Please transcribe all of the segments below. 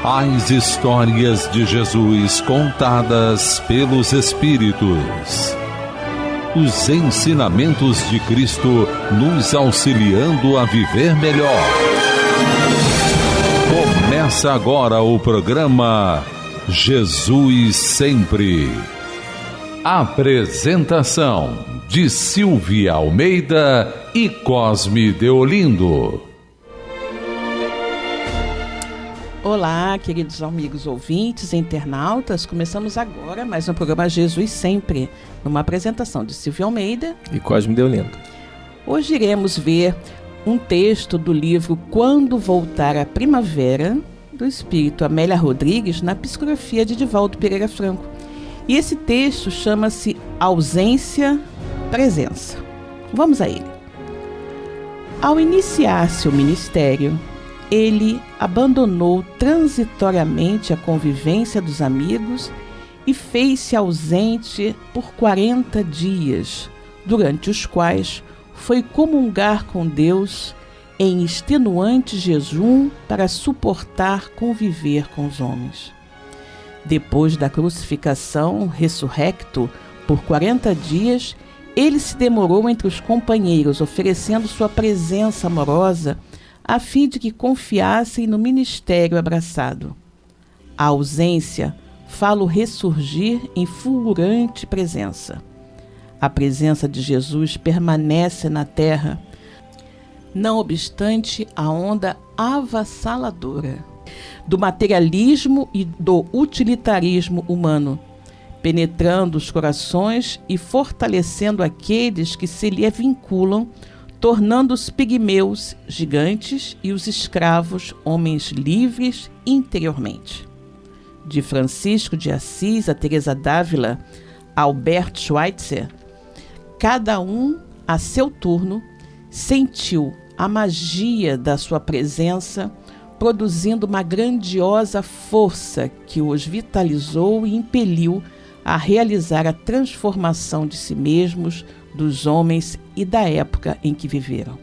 As histórias de Jesus contadas pelos Espíritos. Os ensinamentos de Cristo nos auxiliando a viver melhor. Começa agora o programa Jesus Sempre. Apresentação de Silvia Almeida e Cosme Deolindo. Olá, queridos amigos ouvintes e internautas. Começamos agora mais um programa Jesus Sempre, numa apresentação de Silvia Almeida e Cosme Deolindo. Hoje iremos ver um texto do livro Quando Voltar a Primavera, do Espírito Amélia Rodrigues, na psicografia de Divaldo Pereira Franco. E esse texto chama-se Ausência, Presença. Vamos a ele. Ao iniciar seu ministério, ele abandonou transitoriamente a convivência dos amigos e fez-se ausente por 40 dias, durante os quais foi comungar com Deus em extenuante jejum para suportar conviver com os homens. Depois da crucificação, ressurrecto, por 40 dias, ele se demorou entre os companheiros, oferecendo sua presença amorosa a fim de que confiassem no ministério abraçado. A ausência fala o ressurgir em fulgurante presença. A presença de Jesus permanece na terra, não obstante a onda avassaladora do materialismo e do utilitarismo humano, penetrando os corações e fortalecendo aqueles que se lhe vinculam, tornando os pigmeus gigantes e os escravos homens livres interiormente. De Francisco de Assis a Teresa d'Ávila, a Albert Schweitzer, cada um, a seu turno, sentiu a magia da sua presença, produzindo uma grandiosa força que os vitalizou e impeliu a realizar a transformação de si mesmos, dos homens e da época em que viveram.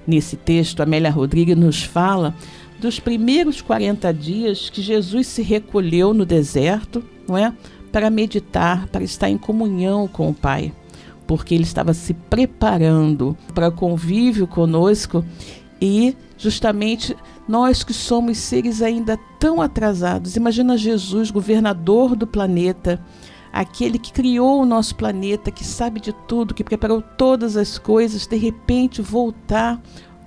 Nesse texto, Amélia Rodrigues nos fala dos primeiros 40 dias que Jesus se recolheu no deserto, não é? Para meditar, para estar em comunhão com o Pai, porque ele estava se preparando para o convívio conosco e justamente nós que somos seres ainda tão atrasados. Imagina Jesus, governador do planeta, aquele que criou o nosso planeta, que sabe de tudo, que preparou todas as coisas, de repente voltar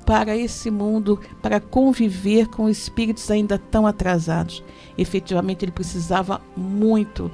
para esse mundo, para conviver com espíritos ainda tão atrasados. Efetivamente, ele precisava muito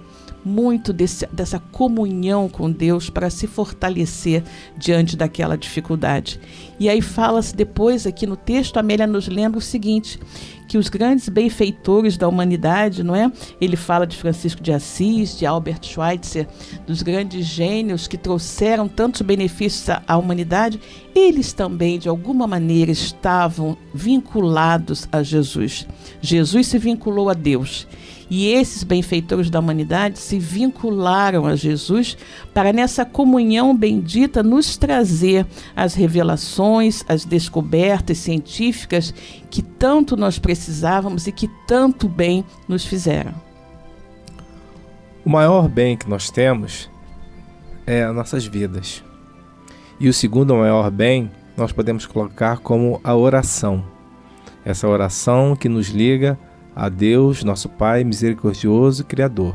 dessa comunhão com Deus para se fortalecer diante daquela dificuldade. E aí fala-se depois aqui no texto, a Amélia nos lembra o seguinte, que os grandes benfeitores da humanidade, não é? Ele fala de Francisco de Assis, de Albert Schweitzer, dos grandes gênios que trouxeram tantos benefícios à humanidade, eles também, de alguma maneira, estavam vinculados a Jesus. Jesus se vinculou a Deus. E esses benfeitores da humanidade se vincularam a Jesus para, nessa comunhão bendita, nos trazer as revelações, as descobertas científicas que tanto nós precisávamos e que tanto bem nos fizeram. O maior bem que nós temos é as nossas vidas. E o segundo maior bem nós podemos colocar como a oração. Essa oração que nos liga a Deus, nosso Pai misericordioso e Criador.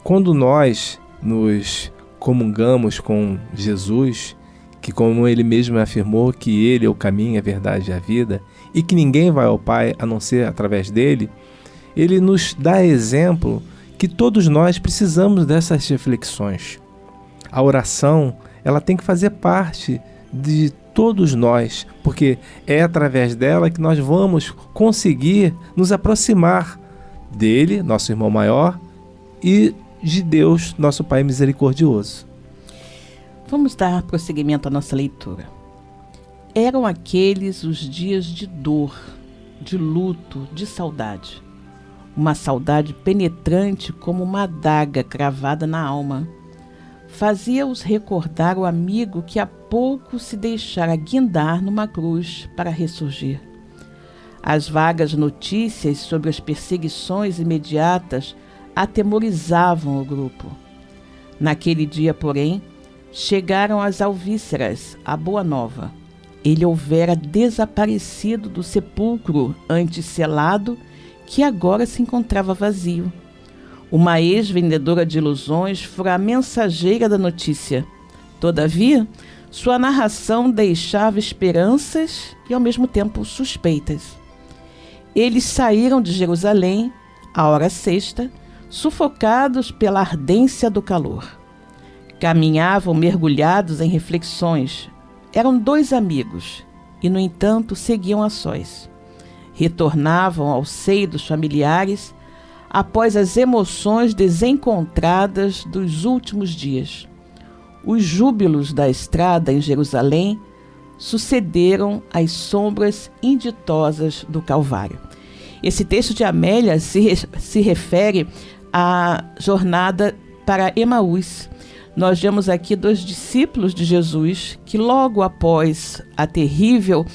Quando nós nos comungamos com Jesus, que como Ele mesmo afirmou que Ele é o caminho, a verdade e a vida, e que ninguém vai ao Pai a não ser através dEle, Ele nos dá exemplo que todos nós precisamos dessas reflexões. A oração, ela tem que fazer parte de todos nós, porque é através dela que nós vamos conseguir nos aproximar dele, nosso irmão maior, e de Deus, nosso Pai misericordioso. Vamos dar prosseguimento à nossa leitura. Eram aqueles os dias de dor, de luto, de saudade. Uma saudade penetrante como uma adaga cravada na alma. Fazia-os recordar o amigo que há pouco se deixara guindar numa cruz para ressurgir. As vagas notícias sobre as perseguições imediatas atemorizavam o grupo. Naquele dia, porém, chegaram as alvíceras, a boa nova. Ele houvera desaparecido do sepulcro antes selado, que agora se encontrava vazio. Uma ex-vendedora de ilusões fora a mensageira da notícia. Todavia, sua narração deixava esperanças e, ao mesmo tempo, suspeitas. Eles saíram de Jerusalém, à hora sexta, sufocados pela ardência do calor. Caminhavam mergulhados em reflexões. Eram 2 amigos e, no entanto, seguiam a sós. Retornavam ao seio dos familiares após as emoções desencontradas dos últimos dias. Os júbilos da estrada em Jerusalém sucederam às sombras inditosas do Calvário. Esse texto de Amélia se refere à jornada para Emaús. Nós vemos aqui 2 discípulos de Jesus que logo após a terrível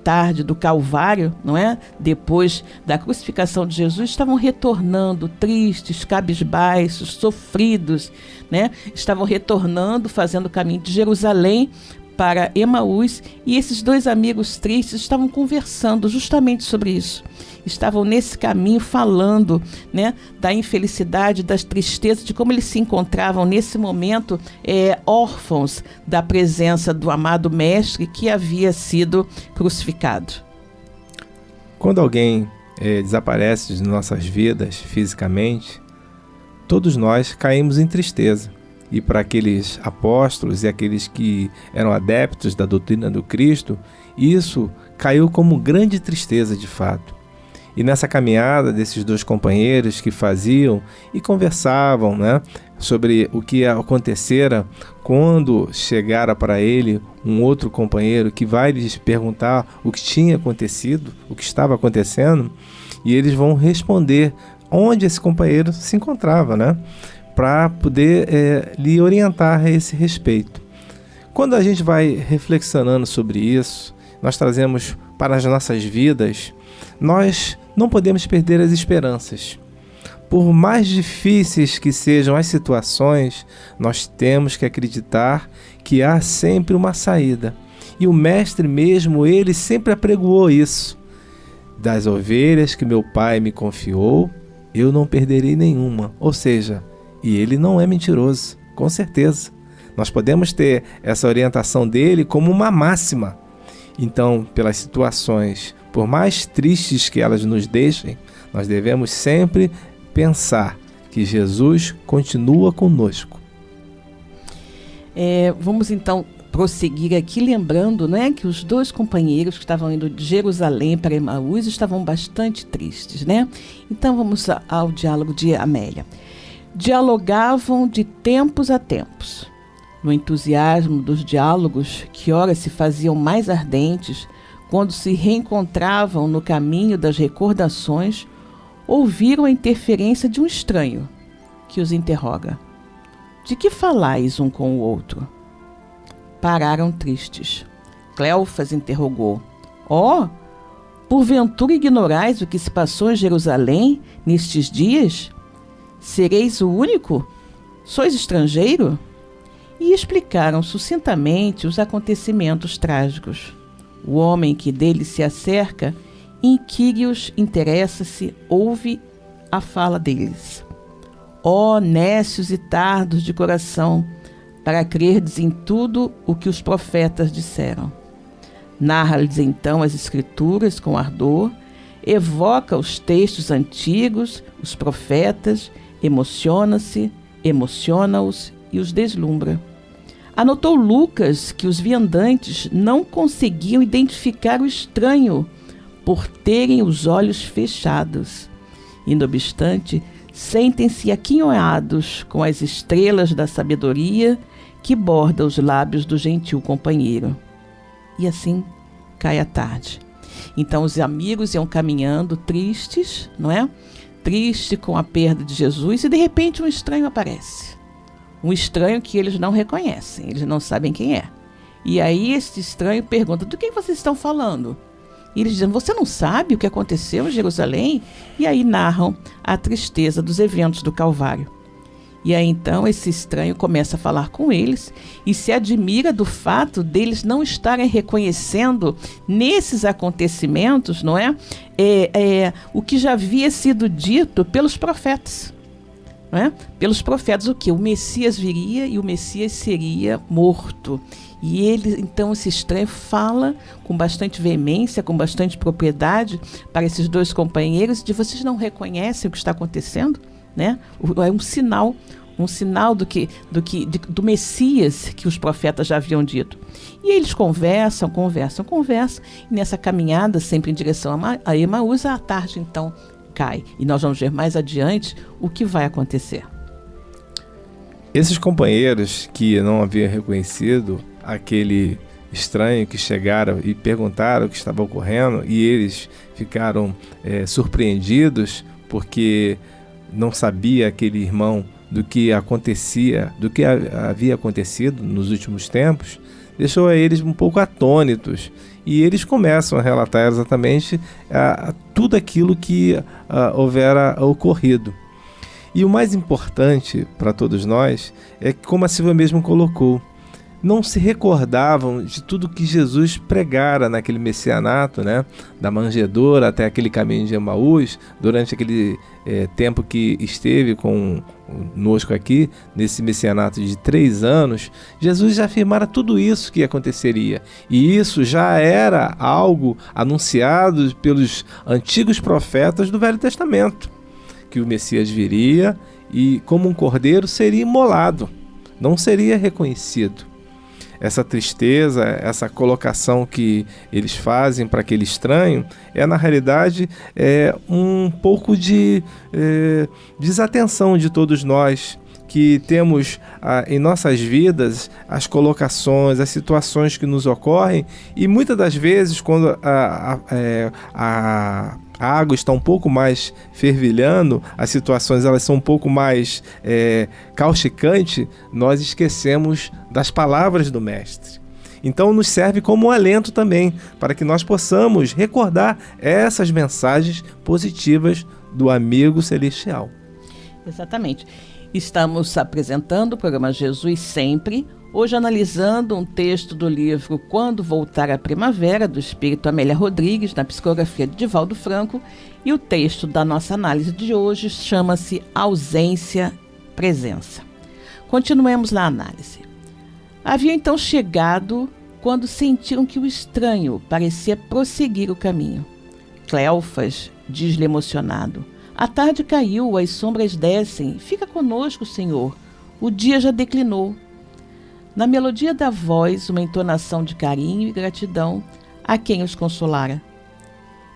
tarde do Calvário, não é? Depois da crucificação de Jesus, estavam retornando tristes, cabisbaixos, sofridos, né? Estavam retornando, fazendo o caminho de Jerusalém para Emaús, e esses 2 amigos tristes estavam conversando justamente sobre isso. Estavam nesse caminho falando, né, da infelicidade, das tristezas, de como eles se encontravam nesse momento órfãos da presença do amado Mestre que havia sido crucificado. Quando alguém desaparece de nossas vidas fisicamente, todos nós caímos em tristeza. E para aqueles apóstolos e aqueles que eram adeptos da doutrina do Cristo, isso caiu como grande tristeza de fato. E nessa caminhada desses 2 companheiros que faziam e conversavam, né, sobre o que acontecera quando chegara para ele um outro companheiro que vai lhes perguntar o que tinha acontecido, o que estava acontecendo, e eles vão responder onde esse companheiro se encontrava, né, para poder lhe orientar a esse respeito. Quando a gente vai reflexionando sobre isso, nós trazemos para as nossas vidas, nós não podemos perder as esperanças. Por mais difíceis que sejam as situações, nós temos que acreditar que há sempre uma saída. E o Mestre mesmo, ele sempre apregoou isso. Das ovelhas que meu Pai me confiou, eu não perderei nenhuma. Ou seja, e ele não é mentiroso, com certeza. Nós podemos ter essa orientação dele como uma máxima. Então, pelas situações, por mais tristes que elas nos deixem, nós devemos sempre pensar que Jesus continua conosco. Vamos então prosseguir aqui, lembrando, né, que os 2 companheiros que estavam indo de Jerusalém para Emaús estavam bastante tristes, né? Então vamos ao diálogo de Amélia. Dialogavam de tempos a tempos. No entusiasmo dos diálogos, que ora se faziam mais ardentes, quando se reencontravam no caminho das recordações, ouviram a interferência de um estranho, que os interroga. De que falais um com o outro? Pararam tristes. Cleofas interrogou. Porventura ignorais o que se passou em Jerusalém nestes dias? Sereis o único? Sois estrangeiro? E explicaram sucintamente os acontecimentos trágicos. O homem que deles se acerca, inquire-os, interessa-se, ouve a fala deles. Nécios e tardos de coração, para crerdes em tudo o que os profetas disseram. Narra-lhes então as Escrituras com ardor, evoca os textos antigos, os profetas, emociona-os e os deslumbra. Anotou Lucas que os viandantes não conseguiam identificar o estranho por terem os olhos fechados. E, não obstante, sentem-se aquinhoados com as estrelas da sabedoria que borda os lábios do gentil companheiro. E assim cai a tarde. Então os amigos iam caminhando tristes, não é? Triste com a perda de Jesus, e de repente um estranho aparece. Um estranho que eles não reconhecem, eles não sabem quem é. E aí este estranho pergunta: do que vocês estão falando? E eles dizem: você não sabe o que aconteceu em Jerusalém? E aí narram a tristeza dos eventos do Calvário. E aí então esse estranho começa a falar com eles e se admira do fato deles não estarem reconhecendo nesses acontecimentos, não é? O que já havia sido dito pelos profetas. Não é? Pelos profetas, o que? O Messias viria e o Messias seria morto. E ele, então, esse estranho fala com bastante veemência, com bastante propriedade para esses dois companheiros de: vocês não reconhecem o que está acontecendo? Né? É um sinal do Messias que os profetas já haviam dito. E eles conversam, e nessa caminhada, sempre em direção a Emaús, a tarde então cai. E nós vamos ver mais adiante o que vai acontecer. Esses companheiros que não haviam reconhecido aquele estranho que chegaram e perguntaram o que estava ocorrendo, e eles ficaram surpreendidos porque não sabia aquele irmão do que acontecia, do que havia acontecido nos últimos tempos, deixou a eles um pouco atônitos. E eles começam a relatar exatamente tudo aquilo que houvera ocorrido. E o mais importante para todos nós é que, como a Silvia mesmo colocou, não se recordavam de tudo que Jesus pregara naquele messianato, né? Da manjedoura até aquele caminho de Emaús, durante aquele tempo que esteve conosco aqui, nesse messianato de 3 anos, Jesus já afirmara tudo isso que aconteceria. E isso já era algo anunciado pelos antigos profetas do Velho Testamento, que o Messias viria e, como um cordeiro, seria imolado, não seria reconhecido. Essa tristeza, essa colocação que eles fazem para aquele estranho na realidade, um pouco de desatenção de todos nós, que temos em nossas vidas as colocações, as situações que nos ocorrem, e muitas das vezes, quando a água está um pouco mais fervilhando, as situações elas são um pouco mais causticantes, nós esquecemos das palavras do Mestre. Então nos serve como um alento também, para que nós possamos recordar essas mensagens positivas do amigo celestial. Exatamente. Estamos apresentando o programa Jesus Sempre, hoje analisando um texto do livro Quando Voltar a Primavera, do espírito Amélia Rodrigues, na psicografia de Divaldo Franco, e o texto da nossa análise de hoje chama-se Ausência, Presença. Continuemos na análise. Havia então chegado quando sentiram que o estranho parecia prosseguir o caminho. Cleofas diz-lhe emocionado: a tarde caiu, as sombras descem, fica conosco, Senhor, o dia já declinou. Na melodia da voz, uma entonação de carinho e gratidão a quem os consolara.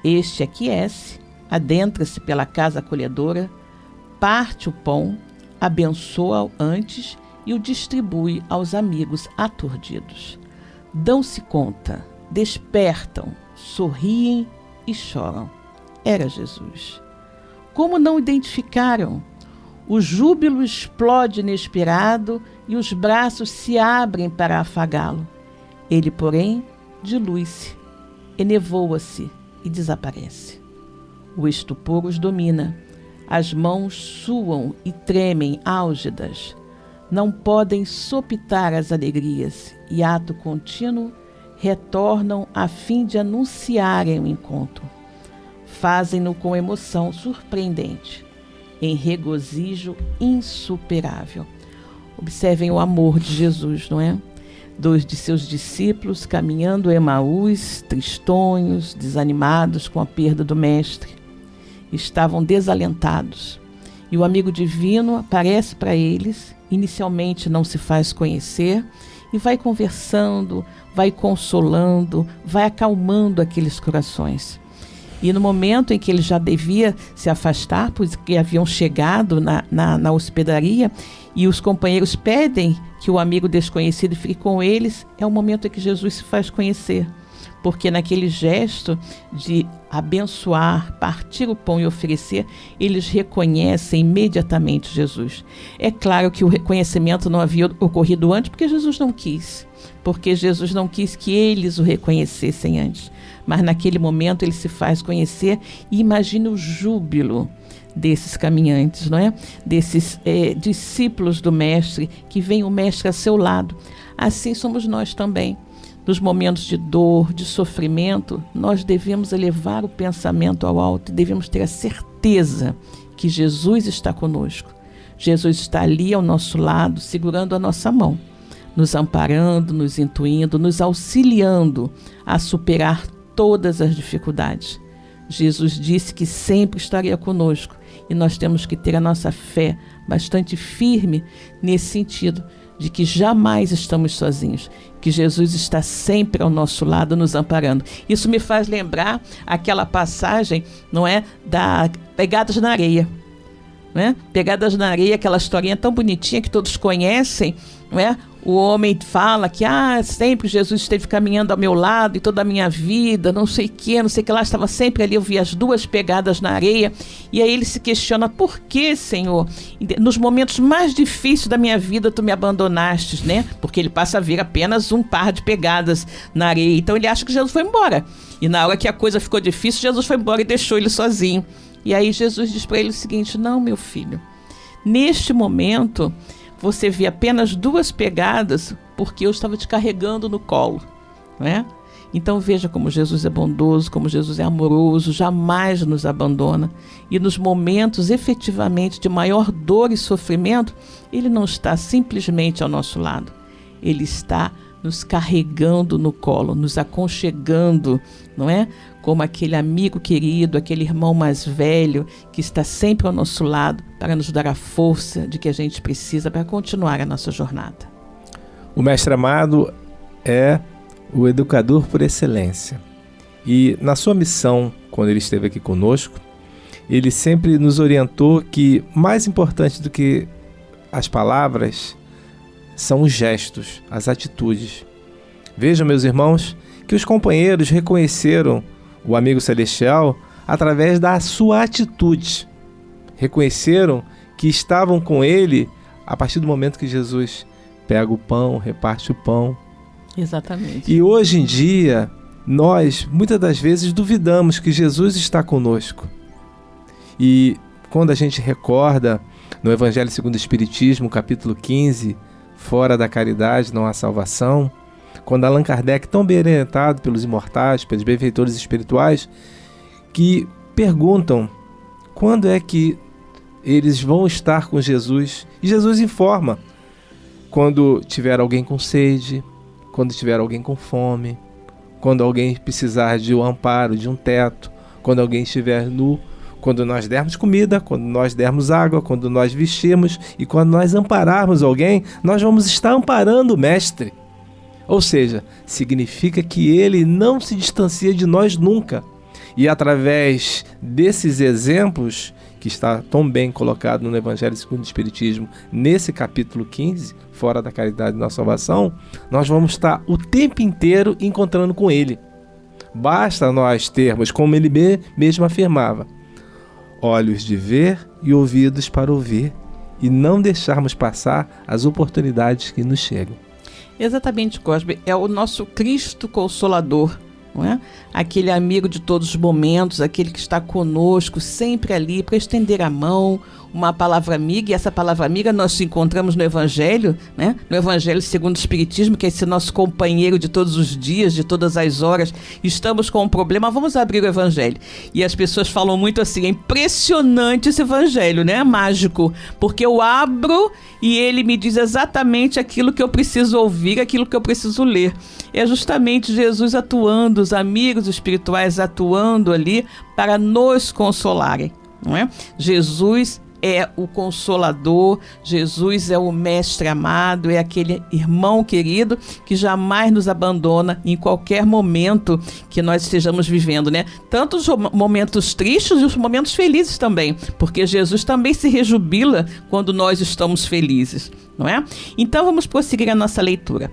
Este aquece, adentra-se pela casa acolhedora, parte o pão, abençoa-o antes e o distribui aos amigos aturdidos. Dão-se conta, despertam, sorriem e choram. Era Jesus. Como não identificaram? O júbilo explode inesperado e os braços se abrem para afagá-lo. Ele, porém, dilui-se, enevoa-se e desaparece. O estupor os domina. As mãos suam e tremem álgidas. Não podem sopitar as alegrias e, ato contínuo, retornam a fim de anunciarem o encontro. Fazem-no com emoção surpreendente, em regozijo insuperável. Observem o amor de Jesus, não é? 2 de seus discípulos caminhando a Emaús, tristonhos, desanimados com a perda do mestre. Estavam desalentados. E o amigo divino aparece para eles, inicialmente não se faz conhecer, e vai conversando, vai consolando, vai acalmando aqueles corações. E no momento em que ele já devia se afastar, porque haviam chegado na hospedaria, e os companheiros pedem que o amigo desconhecido fique com eles, é o momento em que Jesus se faz conhecer. porque naquele gesto de abençoar, partir o pão e oferecer, eles reconhecem imediatamente Jesus. É claro que o reconhecimento não havia ocorrido antes, porque Jesus não quis que eles o reconhecessem antes. Mas naquele momento ele se faz conhecer, e imagine o júbilo desses caminhantes, não é? Desses discípulos do Mestre, que vem o Mestre a seu lado. Assim somos nós também. Nos momentos de dor, de sofrimento, nós devemos elevar o pensamento ao alto e devemos ter a certeza que Jesus está conosco. Jesus está ali ao nosso lado, segurando a nossa mão, nos amparando, nos intuindo, nos auxiliando a superar todas as dificuldades. Jesus disse que sempre estaria conosco, e nós temos que ter a nossa fé bastante firme nesse sentido, de que jamais estamos sozinhos, que Jesus está sempre ao nosso lado, nos amparando. Isso me faz lembrar aquela passagem, não é, da Pegadas na Areia, não é? Pegadas na Areia, aquela historinha tão bonitinha que todos conhecem, não é? O homem fala que sempre Jesus esteve caminhando ao meu lado e toda a minha vida, não sei o que lá, estava sempre ali, eu vi as duas pegadas na areia. E aí ele se questiona: por que, Senhor, nos momentos mais difíceis da minha vida tu me abandonaste, né? Porque ele passa a ver apenas um par de pegadas na areia, então ele acha que Jesus foi embora, e na hora que a coisa ficou difícil, Jesus foi embora e deixou ele sozinho. E aí Jesus diz para ele o seguinte: não, meu filho, neste momento você vê apenas duas pegadas porque eu estava te carregando no colo, não é? Então veja como Jesus é bondoso, como Jesus é amoroso, jamais nos abandona. E nos momentos efetivamente de maior dor e sofrimento, ele não está simplesmente ao nosso lado. Ele está nos carregando no colo, nos aconchegando, não é? Como aquele amigo querido, aquele irmão mais velho que está sempre ao nosso lado para nos dar a força de que a gente precisa para continuar a nossa jornada. O Mestre amado é o educador por excelência. E na sua missão, quando ele esteve aqui conosco, ele sempre nos orientou que mais importante do que as palavras são os gestos, as atitudes. Vejam, meus irmãos, que os companheiros reconheceram o amigo celestial através da sua atitude. Reconheceram que estavam com ele a partir do momento que Jesus pega o pão, reparte o pão. Exatamente. E hoje em dia, nós muitas das vezes duvidamos que Jesus está conosco. E quando a gente recorda no Evangelho segundo o Espiritismo, capítulo 15, fora da caridade não há salvação, quando Allan Kardec, tão bem orientado pelos imortais, pelos benfeitores espirituais, que perguntam quando é que eles vão estar com Jesus, e Jesus informa: quando tiver alguém com sede, quando tiver alguém com fome, quando alguém precisar de um amparo, de um teto, quando alguém estiver nu, quando nós dermos comida, quando nós dermos água, quando nós vestirmos e quando nós ampararmos alguém, nós vamos estar amparando o Mestre. Ou seja, significa que ele não se distancia de nós nunca. E através desses exemplos, que está tão bem colocado no Evangelho segundo o Espiritismo, nesse capítulo 15, fora da caridade e da salvação, nós vamos estar o tempo inteiro encontrando com ele. Basta nós termos, como ele mesmo afirmava, olhos de ver e ouvidos para ouvir, e não deixarmos passar as oportunidades que nos chegam. Exatamente, Cosme. É o nosso Cristo Consolador, não é? Aquele amigo de todos os momentos, aquele que está conosco, sempre ali para estender a mão, uma palavra amiga. E essa palavra amiga nós encontramos no Evangelho, né? No Evangelho segundo o Espiritismo, que é esse nosso companheiro de todos os dias, de todas as horas. Estamos com um problema, vamos abrir o Evangelho. E as pessoas falam muito assim: é impressionante esse Evangelho, né? É mágico, porque eu abro e ele me diz exatamente aquilo que eu preciso ouvir, aquilo que eu preciso ler. É justamente Jesus atuando, os amigos espirituais atuando ali para nos consolarem, não é? Jesus é o Consolador, Jesus é o Mestre amado, é aquele irmão querido que jamais nos abandona em qualquer momento que nós estejamos vivendo, né? Tanto os momentos tristes e os momentos felizes também, porque Jesus também se rejubila quando nós estamos felizes, não é? Então vamos prosseguir a nossa leitura.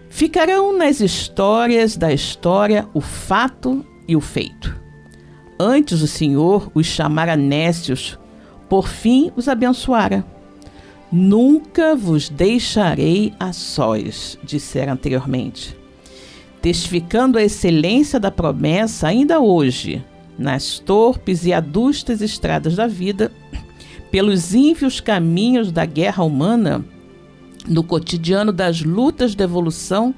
Ficarão nas histórias da história o fato e o feito. Antes o Senhor os chamara nécios, por fim os abençoara. Nunca vos deixarei a sós, dissera anteriormente, testificando a excelência da promessa ainda hoje, nas torpes e adustas estradas da vida, pelos ínfios caminhos da guerra humana, no cotidiano das lutas da evolução,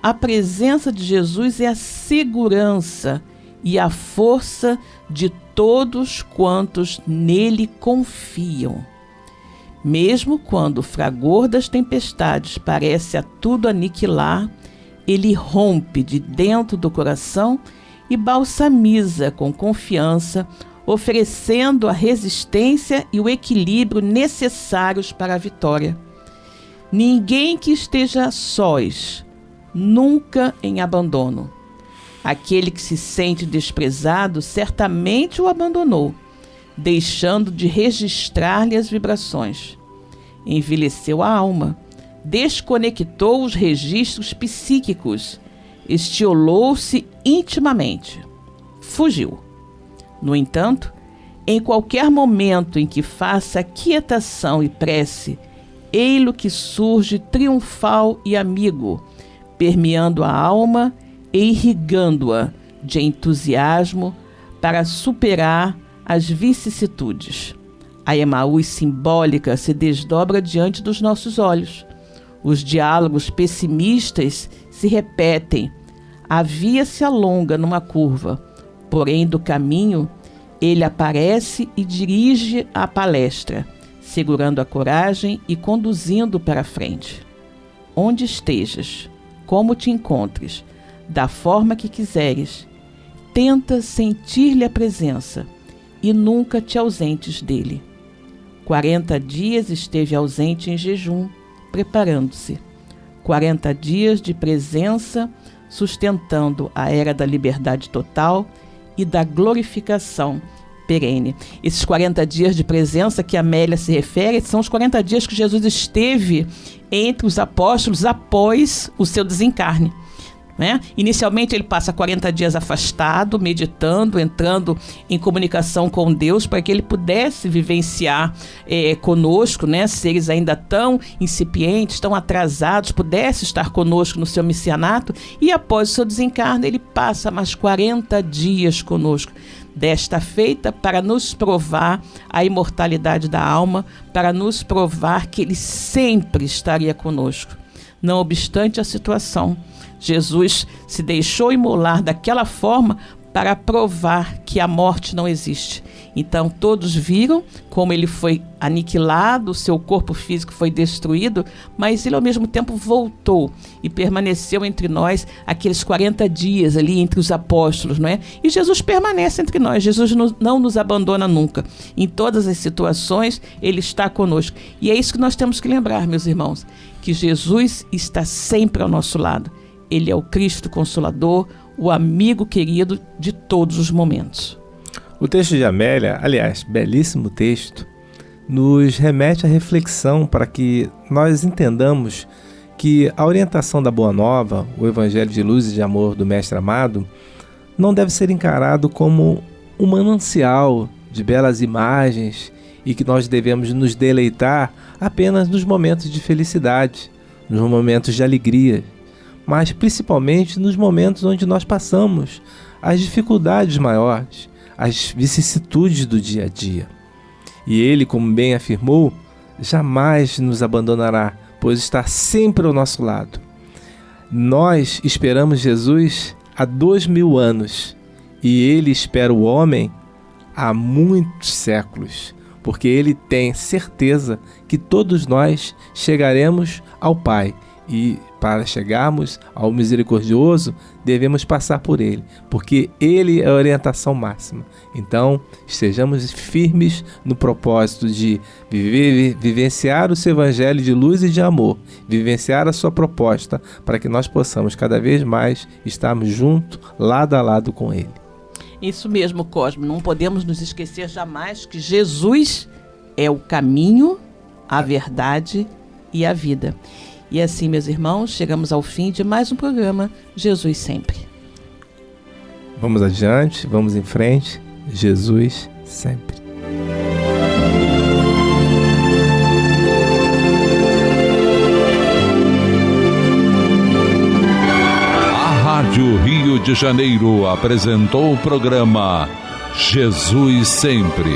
a presença de Jesus é a segurança e a força de todos quantos nele confiam. Mesmo quando o fragor das tempestades parece a tudo aniquilar, ele rompe de dentro do coração e balsamiza com confiança, oferecendo a resistência e o equilíbrio necessários para a vitória. Ninguém que esteja a sós, nunca em abandono. Aquele que se sente desprezado certamente o abandonou, deixando de registrar-lhe as vibrações. Envelheceu a alma, desconectou os registros psíquicos, estiolou-se intimamente, fugiu. No entanto, em qualquer momento em que faça quietação e prece, ei-lo que surge triunfal e amigo, permeando a alma e irrigando-a de entusiasmo para superar as vicissitudes. A Emaús simbólica se desdobra diante dos nossos olhos. Os diálogos pessimistas se repetem. A via se alonga numa curva, porém do caminho ele aparece e dirige a palestra, segurando a coragem e conduzindo para a frente. Onde estejas, como te encontres, da forma que quiseres, tenta sentir-lhe a presença e nunca te ausentes dele. 40 dias esteve ausente em jejum, preparando-se. 40 dias de presença, sustentando a era da liberdade total e da glorificação perene. Esses 40 dias de presença que a Amélia se refere são os 40 dias que Jesus esteve entre os apóstolos após o seu desencarne. Inicialmente ele passa 40 dias afastado, meditando, entrando em comunicação com Deus para que ele pudesse vivenciar conosco, seres ainda tão incipientes, tão atrasados, pudesse estar conosco no seu missianato, e após o seu desencarne ele passa mais 40 dias conosco. Desta feita, para nos provar a imortalidade da alma, para nos provar que ele sempre estaria conosco. Não obstante a situação, Jesus se deixou imolar daquela forma para provar que a morte não existe. Então todos viram como ele foi aniquilado, o seu corpo físico foi destruído, mas ele ao mesmo tempo voltou e permaneceu entre nós aqueles 40 dias ali entre os apóstolos, não é? E Jesus permanece entre nós, Jesus não nos abandona nunca. Em todas as situações ele está conosco. E é isso que nós temos que lembrar, meus irmãos, que Jesus está sempre ao nosso lado. Ele é o Cristo Consolador, o amigo querido de todos os momentos. O texto de Amélia, aliás, belíssimo texto, nos remete à reflexão para que nós entendamos que a orientação da Boa Nova, o Evangelho de luz e de amor do Mestre amado, não deve ser encarado como um manancial de belas imagens e que nós devemos nos deleitar apenas nos momentos de felicidade, nos momentos de alegria, mas principalmente nos momentos onde nós passamos as dificuldades maiores, as vicissitudes do dia a dia. E ele, como bem afirmou, jamais nos abandonará, pois está sempre ao nosso lado. Nós esperamos Jesus há 2000 anos e ele espera o homem há muitos séculos, porque ele tem certeza que todos nós chegaremos ao Pai. E para chegarmos ao misericordioso, devemos passar por ele, porque ele é a orientação máxima. Então, estejamos firmes no propósito de vivenciar o seu evangelho de luz e de amor, vivenciar a sua proposta, para que nós possamos cada vez mais estarmos juntos, lado a lado com ele. Isso mesmo, Cosme. Não podemos nos esquecer jamais que Jesus é o caminho, a verdade e a vida. E assim, meus irmãos, chegamos ao fim de mais um programa Jesus Sempre. Vamos adiante, vamos em frente. Jesus sempre. A Rádio Rio de Janeiro apresentou o programa Jesus Sempre.